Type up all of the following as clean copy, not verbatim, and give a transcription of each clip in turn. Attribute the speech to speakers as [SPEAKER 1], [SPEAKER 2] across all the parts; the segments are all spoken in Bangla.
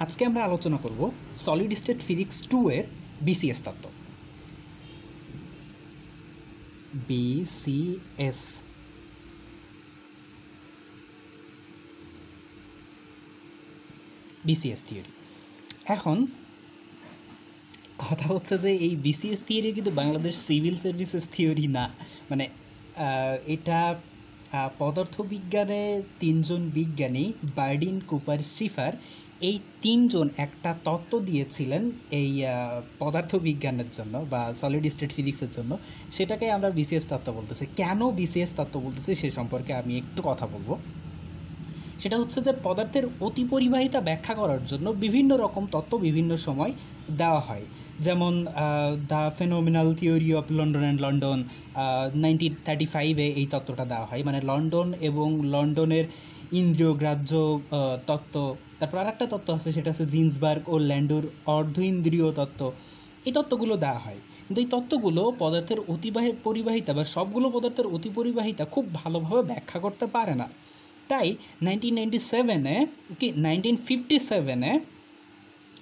[SPEAKER 1] আজকে আমরা আলোচনা করব সলিড স্টেট ফিজিক্স 2 এর বিসিএস তত্ত্ব। BCS BCS theory. এখন কথা হচ্ছে যে এই বিসিএস থিওরি কিন্তু বাংলাদেশ সিভিল সার্ভিসেস থিওরি না। মানে এটা পদার্থবিজ্ঞানে তিনজন বিজ্ঞানী বার্ডিন, কুপার, শিফার এই তিনজন একটা তত্ত্ব দিয়েছিলেন এই পদার্থবিজ্ঞানের জন্য বা সলিড স্টেট ফিজিক্সের জন্য। সেটাকে আমরা বিসিএস তত্ত্ব বলতেছি। কেন বিসিএস তত্ত্ব বলতেছি সে সম্পর্কে আমি একটু কথা বলবো। সেটা হচ্ছে যে পদার্থের অতিপরিবাহিতা ব্যাখ্যা করার জন্য বিভিন্ন রকম তত্ত্ব বিভিন্ন সময় দেওয়া হয়। যেমন the phenomenal theory of London and London 1935-এ এই তত্ত্বটা দেওয়া হয়। মানে লন্ডন এবং লন্ডনের ইন্দ্রিয়গ্রাহ্য তত্ত্ব। তারপর আর একটা তত্ত্ব আছে, সেটা হচ্ছে জিন্সবার্গ ও ল্যান্ডোর অর্ধ ইন্দ্রিয় তত্ত্ব। এই তত্ত্বগুলো দেওয়া হয়, কিন্তু এই তত্ত্বগুলো পদার্থের পরিবাহিতা বা সবগুলো পদার্থের অতিপরিবাহিতা খুব ভালোভাবে ব্যাখ্যা করতে পারে না। তাই 1957-এ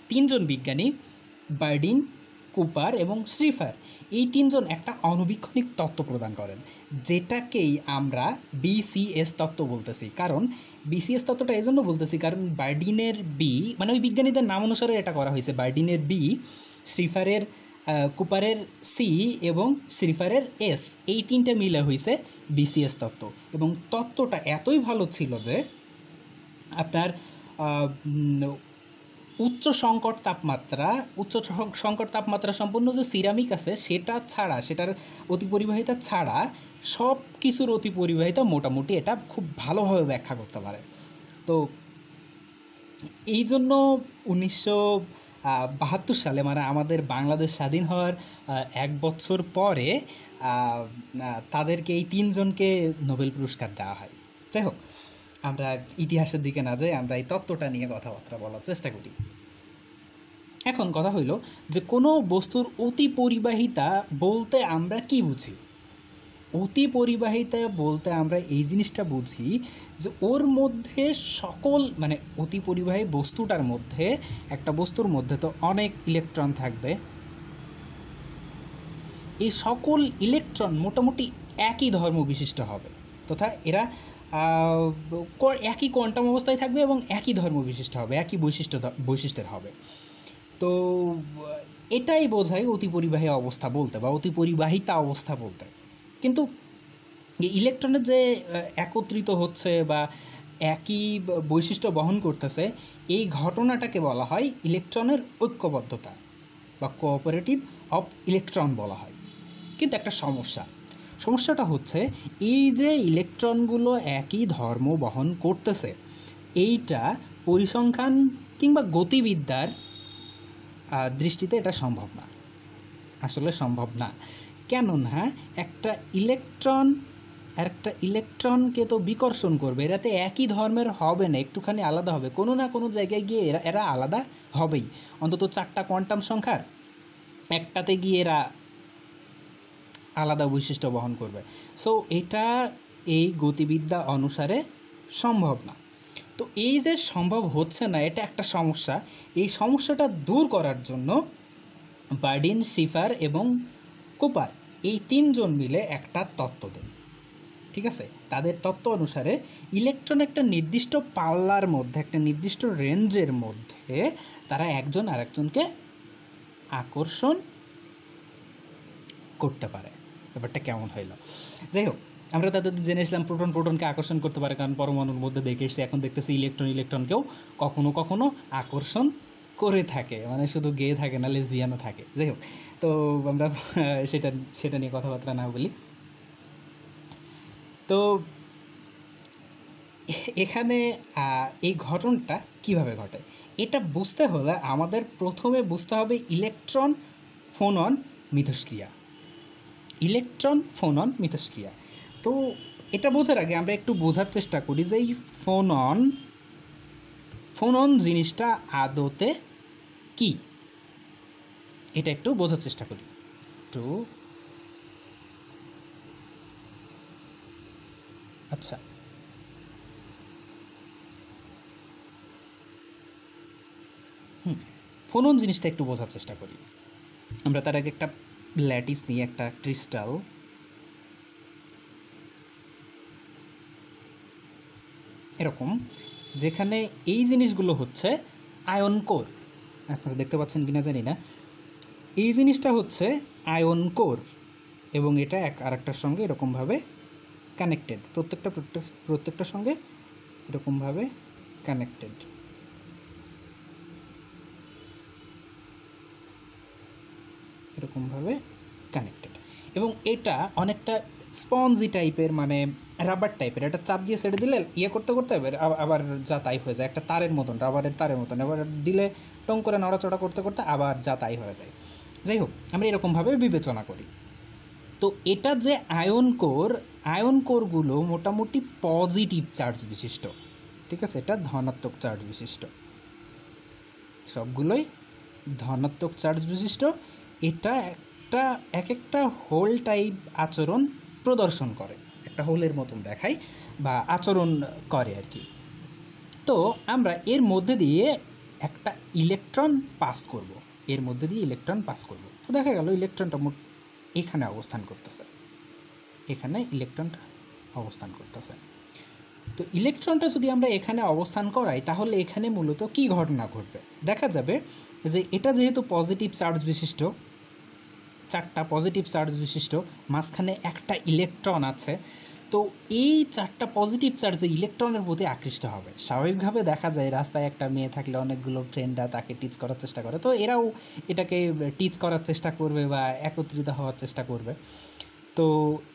[SPEAKER 1] তিনজন বিজ্ঞানী বার্ডিন, কুপার এবং শ্রিফার এই তিনজন একটা আণুবীক্ষণিক তত্ত্ব প্রদান করেন, যেটাকেই আমরা বিসিএস তত্ত্ব বলতেছি। কারণ বিসিএস তত্ত্বটা এই জন্য বলতেছি কারণ বার্ডিনের বি, মানে ওই বিজ্ঞানীদের নাম অনুসারে এটা করা হয়েছে। বার্ডিনের বি, শ্রিফারের কুপারের সি এবং শ্রিফারের এস, এই তিনটে মিলে হয়েছে বিসিএস তত্ত্ব। এবং তত্ত্বটা এতই ভালো ছিল যে আপনার উচ্চ সংকট তাপমাত্রা সম্পন্ন যে সিরামিক আছে সেটা ছাড়া, সেটার অতিপরিবাহিতা ছাড়া সব কিছুর অতিপরিবাহিতা মোটামুটি এটা খুব ভালোভাবে ব্যাখ্যা করতে পারে। তো এই জন্য 1972 সালে, মানে আমাদের বাংলাদেশ স্বাধীন হওয়ার 1 বছর পরে তাদেরকে এই তিনজনকে নোবেল পুরস্কার দেওয়া হয়। যাই হোক, আমরা ইতিহাসের দিকে না যাই, আমরা এই তত্ত্বটা নিয়ে কথাবার্তা বলার চেষ্টা করি। এখন কথা হইল যে কোনো বস্তুর অতিপরিবাহিতা বলতে আমরা কি বুঝি? অতিপরিবাহিতা বলতে আমরা এই জিনিসটা বুঝি যে ওর মধ্যে সকল, মানে অতিপরিবাহী বস্তুটার মধ্যে, একটা বস্তুর মধ্যে তো অনেক ইলেকট্রন থাকবে। এই সকল ইলেকট্রন মোটামুটি একই ধর্ম বিশিষ্ট হবে, তথা এরা একই কোয়ান্টাম অবস্থায় থাকবে এবং একই ধর্ম বিশিষ্ট হবে, একই বৈশিষ্ট্যের হবে। তো এটাই বোঝায় অতিপরিবাহী অবস্থা বলতে বা অতিপরিবাহিতা অবস্থা বলতে। কিন্তু এই ইলেকট্রনের যে একত্রিত হচ্ছে বা একই বৈশিষ্ট্য বহন করতেছে, এই ঘটনাটাকে বলা হয় ইলেকট্রনের ঐক্যবদ্ধতা বা কোঅপারেটিভ অফ ইলেকট্রন বলা হয়। কিন্তু একটা সমস্যাটা হচ্ছে এই যে ইলেকট্রনগুলো একই ধর্ম বহন করতেছে, এইটা পরিসংখ্যান কিংবা গতিবিদ্যার দৃষ্টিতে এটা সম্ভব না, আসলে সম্ভব না। কেননা একটা ইলেকট্রন আর একটা ইলেকট্রনকে তো বিকর্ষণ করবে, এরাতে একই ধর্মের হবে না, একটুখানি আলাদা হবে, কোনো না কোনো জায়গায় গিয়ে এরা আলাদা হবেই। অন্তত 4টা কোয়ান্টাম সংখ্যার একটাতে গিয়ে এরা আলাদা বৈশিষ্ট্য বহন করবে। সো এটা এই গতিবিদ্যা অনুসারে সম্ভব না। তো এই যে সম্ভব হচ্ছে না, এটা একটা সমস্যা। এই সমস্যাটা দূর করার জন্য বার্ডিন, শিফার এবং কুপার এই তিনজন মিলে একটা তত্ত্ব দেন। ঠিক আছে, তাদের তত্ত্ব অনুসারে ইলেকট্রন একটা নির্দিষ্ট পাল্লার মধ্যে, একটা নির্দিষ্ট রেঞ্জের মধ্যে তারা একজন আরেকজনকে আকর্ষণ করতে পারে। ব্যাপারটা কেমন হইল? যাই হোক, আমরা তাদের জেনেছিলাম প্রোটনকে আকর্ষণ করতে পারে, কারণ পরমাণুর মধ্যে দেখে এসেছি। এখন দেখতেছি ইলেকট্রনকেও কখনো কখনো আকর্ষণ করে থাকে, মানে শুধু গেয়ে থাকে না, লেসবিয়ানও থাকে। যাই হোক, তো আমরা সেটা নিয়ে কথাবার্তা না বলি। তো এখানে এই ঘটনাটা কিভাবে ঘটে এটা বুঝতে হলে আমাদের প্রথমে বুঝতে হবে ইলেকট্রন ফোনন মিথস্ক্রিয়া। তো এটা বোঝার আগে আমরা একটু বোঝার চেষ্টা করি যে এই ফোনন জিনিসটা আদতে কি, এটা একটু বোঝার চেষ্টা করি। তো আচ্ছা, ফোনন জিনিসটা একটু বোঝার চেষ্টা করি। আমরা তার আগে একটা ল্যাটিস নিয়ে, একটা ক্রিস্টাল, এরকম, যেখানে এই জিনিসগুলো হচ্ছে আয়ন কোর। আপনারা দেখতে পাচ্ছেন কিনা জানি না, এই জিনিসটা হচ্ছে আয়ন কোর এবং এটা আরেকটার সঙ্গে এরকমভাবে কানেক্টেড, প্রত্যেকটার সঙ্গে এরকমভাবে কানেক্টেড। এরকমভাবে কানেক্টেড এবং এটা অনেকটা স্পঞ্জি টাইপের, মানে রাবার টাইপের। এটা চাপ দিয়ে ছেড়ে দিলে করতে করতে আবার যা তাই হয়ে যায়, একটা তারের মতন, রাবারের তারের মতন। এবার দিলে টং করে নড়াচড়া করতে করতে আবার যা তাই হয়ে যায়। যাই হোক, আমরা এরকমভাবে বিবেচনা করি। তো এটা যে আয়ন কোরগুলো মোটামুটি পজিটিভ চার্জ বিশিষ্ট, ঠিক আছে? এটা ধনাত্মক চার্জ বিশিষ্ট, সবগুলোই ধনাত্মক চার্জ বিশিষ্ট। এটা এক একটা হোল টাইপ আচরণ প্রদর্শন করে, একটা হোলের মতন দেখায় বা আচরণ করে আর কি। তো আমরা এর মধ্যে দিয়ে একটা ইলেকট্রন পাস করব, তো দেখা গেল ইলেকট্রনটা এখানে অবস্থান করতেছে, তো ইলেকট্রনটা যদি আমরা এখানে অবস্থান করাই তাহলে এখানে মূলত কি ঘটনা ঘটবে? দেখা যাবে যে এটা যেহেতু পজিটিভ চার্জ বিশিষ্ট, চারটা পজিটিভ চার্জ বিশিষ্ট, মাঝখানে একটা ইলেকট্রন আছে, তো এই চারটা পজিটিভ চার্জ ইলেকট্রনের প্রতি আকৃষ্ট হবে। স্বাভাবিকভাবে দেখা যায় রাস্তায় একটা মেয়ে থাকলে অনেকগুলো ফ্রেন্ডরা তাকে টিচ করার চেষ্টা করে, তো এরাও এটাকে টিচ করার চেষ্টা করবে বা একত্রিত হওয়ার চেষ্টা করবে। তো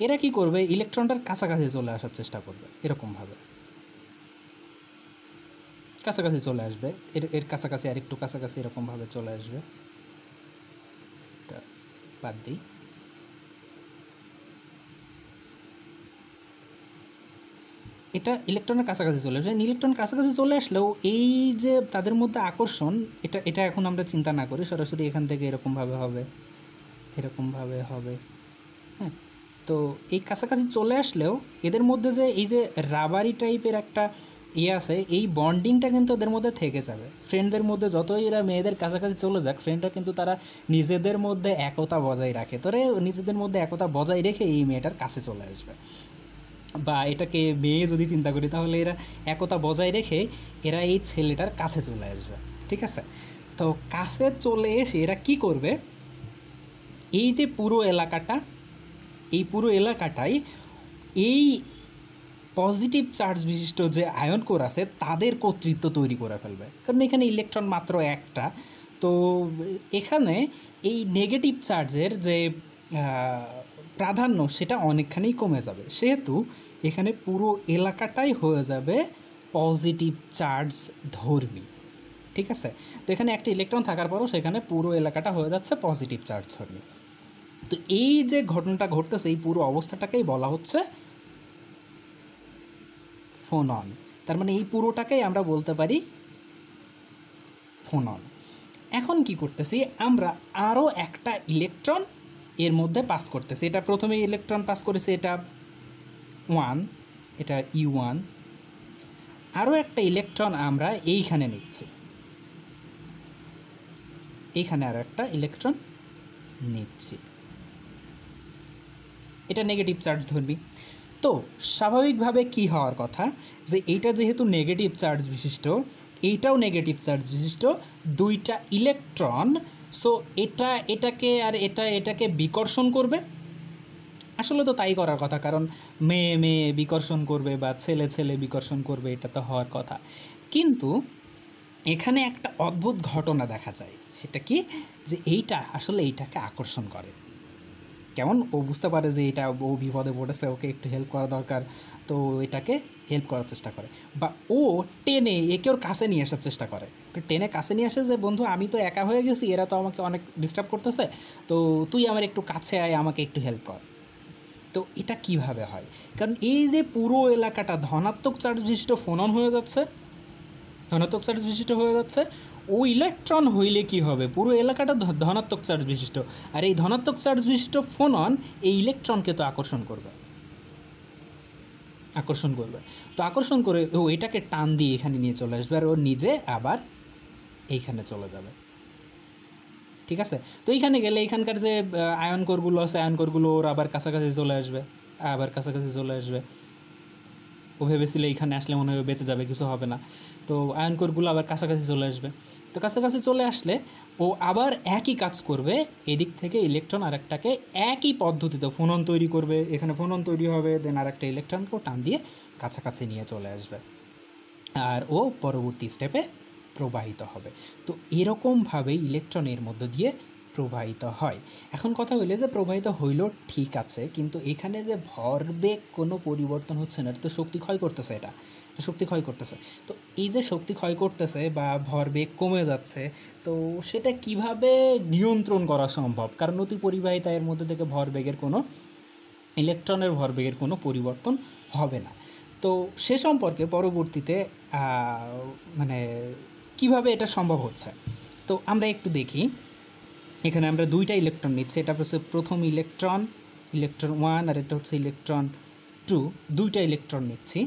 [SPEAKER 1] এরা কি করবে? ইলেকট্রনটার কাছাকাছি চলে আসার চেষ্টা করবে, এরকমভাবে কাছাকাছি চলে আসবে, এর কাছাকাছি আর একটু কাছাকাছি এরকমভাবে চলে আসবে। বাদ দিই, এটা ইলেকট্রনের কাছাকাছি চলে আসবে। ইলেকট্রন কাছাকাছি চলে আসলেও এই যে তাদের মধ্যে আকর্ষণ, এটা এখন আমরা চিন্তা না করি, সরাসরি এখান থেকে এরকমভাবে হবে। হ্যাঁ, তো এই কাছাকাছি চলে আসলেও এদের মধ্যে যে এই যে রাবারি টাইপের একটা আছে, এই বন্ডিংটা কিন্তু এদের মধ্যে থেকে যাবে। ফ্রেন্ডদের মধ্যে যতই এরা মেয়েদের কাছাকাছি চলে যাক, ফ্রেন্ডরা কিন্তু তারা নিজেদের মধ্যে একতা বজায় রাখে, তোরে নিজেদের মধ্যে একতা বজায় রেখে এই মেয়েটার কাছে চলে আসবে। বা এটাকে মেয়ে যদি চিন্তা করি তাহলে এরা একতা বজায় রেখে এরা এই ছেলেটার কাছে চলে আসবে, ঠিক আছে? তো কাছে চলে এসে এরা কি করবে? এই যে পুরো এলাকাটাই এই পজিটিভ চার্জ বিশিষ্ট যে আয়ন কোর আছে তাদের কর্তৃত্ব তৈরি করে ফেলবে, কারণ এখানে ইলেকট্রন মাত্র একটা। তো এখানে এই নেগেটিভ চার্জের যে প্রাধান্য সেটা অনেকখানি কমে যাবে, সেহেতু এখানে পুরো এলাকাটাই হয়ে যাবে পজিটিভ চার্জ ধর্মী, ঠিক আছে? তো এখানে একটা ইলেকট্রন থাকার পরও সেখানে পুরো এলাকাটা হয়ে যাচ্ছে পজিটিভ চার্জ ধর্মী। তো এই যে ঘটনাটা ঘটতেছে, এই পুরো অবস্থাটাকেই বলা হচ্ছে ফোনন। তার মানে এই পুরোটাকেই আমরা বলতে পারি ফোনন। এখন কি করতেছি আমরা? আরও একটা ইলেকট্রন এর মধ্যে পাস করতেছি। এটা প্রথমে ইলেকট্রন পাস করেছে, এটা 1, এটা E1। আরও একটা ইলেকট্রন আমরা এইখানে নিচ্ছি, এইখানে আরও একটা ইলেকট্রন নিচ্ছি, এটা নেগেটিভ চার্জ ধরবি। তো স্বাভাবিকভাবে কি হওয়ার কথা যে এইটা যেহেতু নেগেটিভ চার্জ বিশিষ্ট, এইটাও নেগেটিভ চার্জ বিশিষ্ট, দুইটা ইলেকট্রন, সো এটাকে বিকর্ষণ করবে। আসলে তো তাই করার কথা, কারণ মেয়ে মেয়ে বিকর্ষণ করবে বা ছেলে ছেলে বিকর্ষণ করবে, এটা তো হওয়ার কথা। কিন্তু এখানে একটা অদ্ভুত ঘটনা দেখা যায়, সেটা কি? যে এইটা আসলে এইটাকে আকর্ষণ করে। কেমন? ও বুঝতে পারে যে এটা ও বিপদে পড়েছে, ওকে একটু হেল্প করা দরকার, তো এটাকে হেল্প করার চেষ্টা করে, বা ও টেনে একে ওর কাছে নিয়ে আসার চেষ্টা করে। টেনে কাছে নিয়ে আসে যে বন্ধু আমি তো একা হয়ে গেছি, এরা তো আমাকে অনেক ডিস্টার্ব করতেছে, তো তুই আমার একটু কাছে আয়, আমাকে একটু হেল্প কর। তো এটা কিভাবে হয়? কারণ এই যে পুরো এলাকাটা ধনাত্মক চার্জ বিশিষ্ট ফোনন হয়ে যাচ্ছে, ও ইলেকট্রন হইলে কি হবে? পুরো এলাকাটা ধনাত্মক চার্জ বিশিষ্ট, আর এই ধনাত্মক চার্জ বিশিষ্ট ফোনন এই ইলেকট্রনকে তো আকর্ষণ করবে। তো আকর্ষণ করে ও এটাকে টান দিয়ে এখানে নিয়ে চলে আসবে, আর ও নিজে আবার এইখানে চলে যাবে। ঠিক আছে, তো এইখানে গেলে এইখানকার যে আয়ন কোরগুলো আছে, আয়ন কোরগুলো ওর আবার কাছাকাছি চলে আসবে, আবার কাছাকাছি চলে আসবে। ও ভেবেছিল এইখানে আসলে মনে হয় বেঁচে যাবে, কিছু হবে না। তো আয়ন কোরগুলো আবার কাছাকাছি চলে আসবে। তো কাছাকাছি চলে আসলে ও আবার একই কাজ করবে, এদিক থেকে ইলেকট্রন আরেকটাকে একই পদ্ধতিতে ফোনন তৈরি করবে, এখানে ফোনন তৈরি হবে, দেন আরেকটা ইলেকট্রনকেও টান দিয়ে কাছাকাছি নিয়ে চলে আসবে, আর ও পরবর্তী স্টেপে প্রবাহিত হবে। তো এরকমভাবেই ইলেকট্রনের মধ্য দিয়ে প্রবাহিত হয়। এখন কথা হইলে যে প্রবাহিত হইল ঠিক আছে, কিন্তু এখানে যে ভরবেগ কোনো পরিবর্তন হচ্ছে না, এটা তো শক্তি ক্ষয় করতেছে, এটা শক্তি ক্ষয় করতেছে। তো এই যে শক্তি ক্ষয় করতেছে বা ভরবেগ কমে যাচ্ছে, তো সেটা কিভাবে নিয়ন্ত্রণ করা সম্ভব? কারণ অতি পরিবাহিতা এর মধ্যে থেকে ভরবেগের কোনো, ইলেকট্রনের ভরবেগের কোনো পরিবর্তন হবে না। তো সে সম্পর্কে পরবর্তীতে মানে কিভাবে এটা সম্ভব হচ্ছে, তো আমরা একটু দেখি। এখানে আমরা দুইটা ইলেকট্রন নিচ্ছি, এটা হচ্ছে প্রথম ইলেকট্রন, ইলেকট্রন 1, আর এটা হচ্ছে ইলেকট্রন 2, দুইটা ইলেকট্রন নিচ্ছি।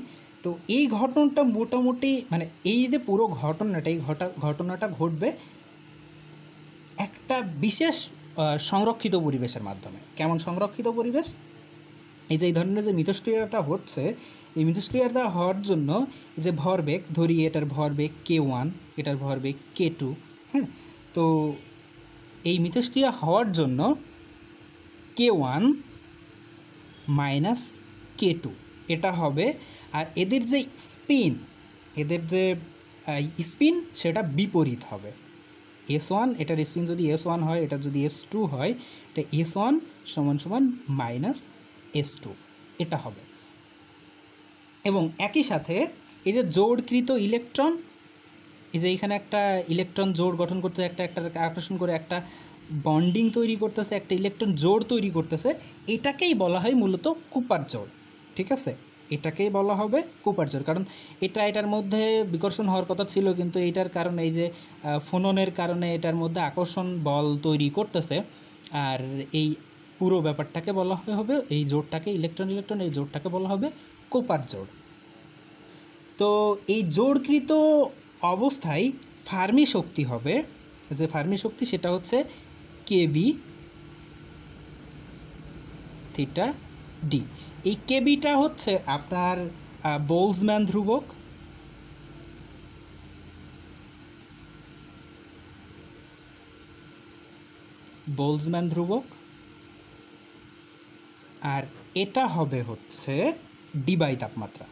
[SPEAKER 1] তো এই ঘটনাটা মোটামুটি মানে এই যে পুরো ঘটনাটা, এই ঘটনাটা ঘটবে একটা বিশেষ সংরক্ষিত পরিবেশের মাধ্যমে। কেমন সংরক্ষিত পরিবেশ? এই যে এই ধরনের যে মিথস্ক্রিয়াটা হচ্ছে, এই মিথস্ক্রিয়াটা হওয়ার জন্য যে ভরবেগ, ধরি এটার ভরবেগ K1, এটার ভরবেগ K2, হ্যাঁ। তো এই মিথস্ক্রিয়া হওয়ার জন্য K1 মাইনাস K2 এটা হবে, আর এদের যে স্পিন, এদের যে স্পিন সেটা বিপরীত হবে। S1, এটার স্পিন যদি S1 হয়, এটা যদি S2 হয়, এটা S1 সমান সমান মাইনাস S2 এটা হবে। এবং একই সাথে এই যে জোড়কৃত ইলেকট্রন, এই যে এইখানে একটা ইলেকট্রন জোড় গঠন করতে, একটা আকর্ষণ করে একটা বন্ডিং তৈরি করতেছে, একটা ইলেকট্রন জোড় তৈরি করতেছে, এটাকেই বলা হয় মূলত কুপার জোড়। ঠিক আছে, এটাকেই বলা হবে কুপার জোড়, কারণ এটার মধ্যে বিকর্ষণ হওয়ার কথা ছিল, কিন্তু এইটার কারণে এই যে ফোননের কারণে এটার মধ্যে আকর্ষণ বল তৈরি করতেছে, আর এই পুরো ব্যাপারটাকে বলা হবে, এই জোড়টাকে ইলেকট্রন এই জোড়টাকে বলা হবে কুপার জোড়। তো এই জোড়কৃত অবস্থায় ফার্মি শক্তি হবে, যে ফার্মি শক্তি সেটা হচ্ছে কেবি থিটা ডি। এই কেবিটা হচ্ছে আপনার বোলজম্যান ধ্রুবক, বোলজম্যান ধ্রুবক, আর এটা হবে হচ্ছে ডি বাই তাপমাত্রা,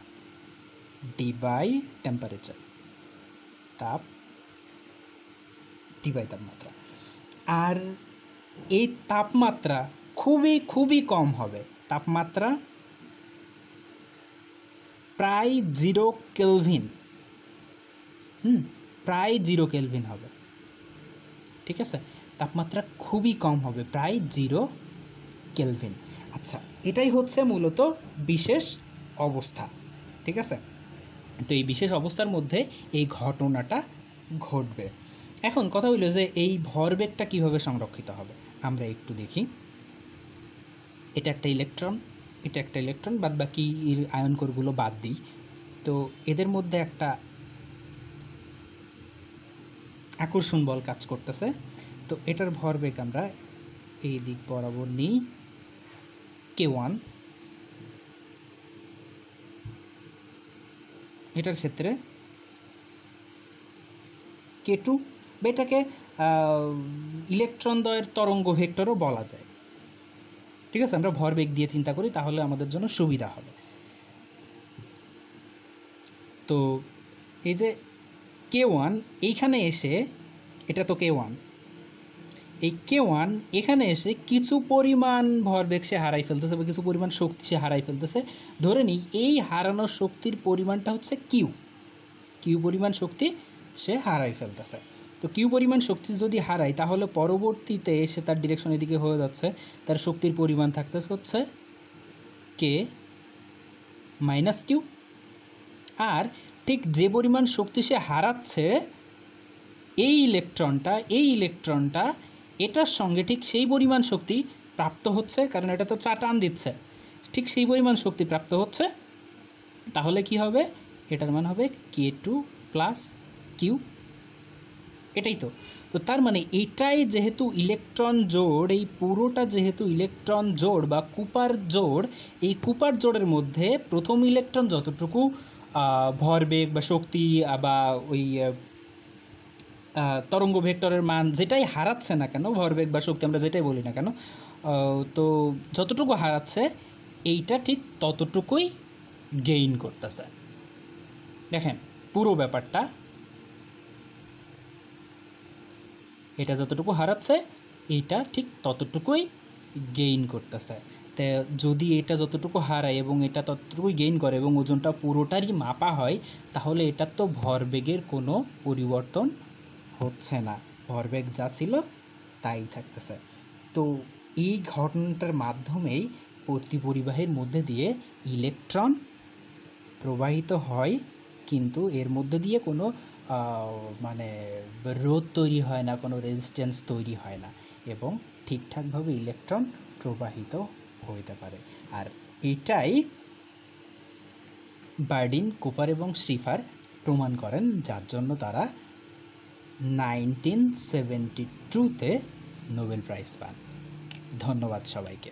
[SPEAKER 1] d by temperature, d by তাপমাত্রা। আর এই তাপমাত্রা খুবই খুবই কম হবে, তাপমাত্রা প্রায় 0 কেলভিন, প্রায় 0 কেলভিন হবে। ঠিক আছে, তাপমাত্রা খুবই কম হবে, প্রায় 0 কেলভিন। আচ্ছা, এটাই হচ্ছে মূলত বিশেষ অবস্থা। ঠিক আছে, তো এই বিশেষ অবস্থার মধ্যে এই ঘটনাটা ঘটবে। এখন কথা হইল যে এই ভরবেগটা কিভাবে সংরক্ষিত হবে, আমরা একটু দেখি। এটা একটা ইলেকট্রন, এটা একটা ইলেকট্রন, বাদ বাকি আয়ন কোরগুলো বাদ দিই। তো এদের মধ্যে একটা আকর্ষণ বল কাজ করতেছে, তো এটার ভরবেগ আমরা এই দিক বরাবর নিই K1, এটার ক্ষেত্রে K2, বা এটাকে ইলেকট্রন দ্বয়ের তরঙ্গ ভেক্টরও বলা যায়। ঠিক আছে, আমরা ভরবেগ দিয়ে চিন্তা করি তাহলে আমাদের জন্য সুবিধা হবে। তো এই যে K1 এইখানে এসে, এটা তো K1, এই K1 এখানে এসে কিছু পরিমাণ ভরবেগ সে হারাই ফেলতেছে, বা কিছু পরিমাণ শক্তি সে হারাই ফেলতেছে। ধরে নিই এই হারানোর শক্তির পরিমাণটা হচ্ছে কিউ পরিমাণ শক্তি সে হারাই ফেলতেছে। তো কিউ পরিমাণ শক্তি যদি হারায়, তাহলে পরবর্তীতে এসে তার ডিরেকশন এদিকে হয়ে যাচ্ছে, তার শক্তির পরিমাণ থাকতেছে হচ্ছে কে মাইনাস কিউ। আর ঠিক যে পরিমাণ শক্তি সে হারাচ্ছে এই ইলেকট্রনটা এটার সঙ্গে ঠিক সেই পরিমাণ শক্তি প্রাপ্ত হচ্ছে, কারণ এটা তো টান দিচ্ছে, ঠিক সেই পরিমাণ শক্তি প্রাপ্ত হচ্ছে। তাহলে কি হবে, এটার মান হবে K2 প্লাস কিউ। এটাই তো। তো তার মানে এটাই যেহেতু ইলেকট্রন জোড়, এই পুরোটা যেহেতু ইলেকট্রন জোড় বা কুপার জোড়, এই কুপার জোড়ের মধ্যে প্রথম ইলেকট্রন যতটুকু ভরবেগ বা শক্তি বা ওই তরঙ্গ ভেক্টরের মান যেটাই হারাচ্ছে না কেন, ভরবেগ বা শক্তি আমরা যেটাই বলি না কেন, তো যতটুকু হারাচ্ছে এইটা ঠিক ততটুকুই গেইন করতেছে। দেখেন পুরো ব্যাপারটা, এটা যতটুকু হারাচ্ছে এইটা ঠিক ততটুকুই গেইন করতেছে। তা যদি এটা যতটুকু হারায় এবং এটা ততটুকুই গেইন করে এবং ওজনটা পুরোটারই মাপা হয়, তাহলে এটার তো ভরবেগের কোনো পরিবর্তন হচ্ছে না, ভরবেগ যা ছিল তাই থাকতেছে। তো এই ঘটনাটার মাধ্যমেই পরিবাহীর মধ্যে দিয়ে ইলেকট্রন প্রবাহিত হয়, কিন্তু এর মধ্যে দিয়ে কোনো মানে রোধ তৈরি হয় না, কোনো রেজিস্ট্যান্স তৈরি হয় না এবং ঠিকঠাকভাবে ইলেকট্রন প্রবাহিত হইতে পারে। আর এটাই বার্ডিন, কুপার এবং শ্রিফার প্রমাণ করেন, যার জন্য তারা 1972-তে নোবেল প্রাইজ পান। ধন্যবাদ সবাইকে।